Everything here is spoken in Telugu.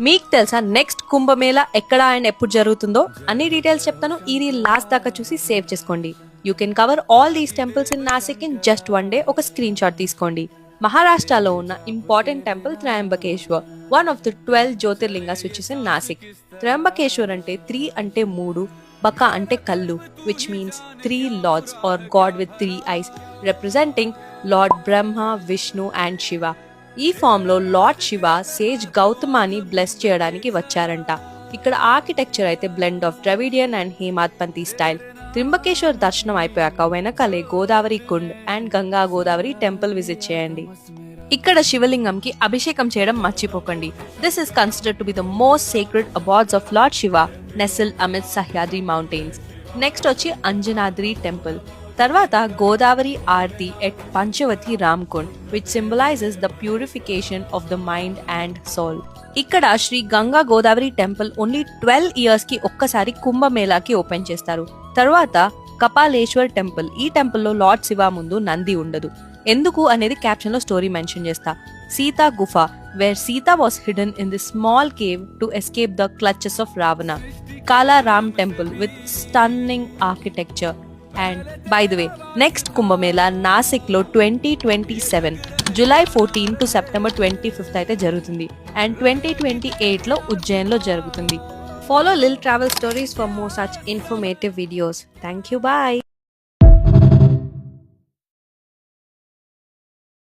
మీకు తెలుసా నెక్స్ట్ కుంభమేళా ఎక్కడ అండ్ ఎప్పుడు జరుగుతుందో అన్ని డీటెయిల్స్ చెప్తాను. ఈ రీల్ లాస్ట్ దాకా చూసి సేవ్ చేసుకోండి. You can cover all these temples in Nasik in just one day. ఒక స్క్రీన్ షాట్ తీసుకోండి. మహారాష్ట్రలో ఉన్న important temple Trimbakeshwar, one of the 12 jyotirlingas which is in Nasik. Trimbakeshwar అంటే 3 అంటే 3, బక అంటే కళ్ళు, which means 3 lords or god with 3 eyes, representing lord Brahma, Vishnu and Shiva. ఈ ఫామ్ లో లార్డ్ శివ సేజ్ గౌతమాని బ్లెస్ చేయడానికి వచ్చారంట. ఇక్కడ ఆర్కిటెక్చర్ అయితే blend of Dravidian and Hemadpanti style. Trimbakeshwar దర్శనం అయిపోయాక వెనకాలే Godavari Kund and Ganga Godavari temple visit చేయండి. ఇక్కడ శివలింగం కి అభిషేకం చేయడం మర్చిపోకండి. This is considered to be the most sacred abodes of lord Shiva nestled amid Sahyadri mountains. Next వచ్చి అంజనాద్రి టెంపుల్. తర్వాత Godavari aarti at Panchavati Ramkund, which symbolises the purification of the mind and soul. ఇక్కడ Shri Ganga Godavari temple only 12 years కి ఒక్కసారి కుంభమేళాకి ఓపెన్ చేస్తారు. తర్వాత కపాలేశ్వర్ టెంపుల్. ఈ టెంపుల్లో లార్డ్ శివ ముందు నంది ఉండదు. ఎందుకు అనేది క్యాప్షన్ లో స్టోరీ మెన్షన్ చేస్తా. Sita Gufa, where Sita was hidden in the small cave to escape the clutches of Ravana. Kala Ram temple with stunning architecture. And by the way, next Kumbh Mela Nasik లో 2027 జూలై 14 టు సెప్టెంబర్ 25 అయితే జరుగుతుంది. అండ్ 2028 లో ఉజ్జయిన్ లో జరుగుతుంది. Follow Lil Travel Stories for more such informative videos. Thank you. Bye.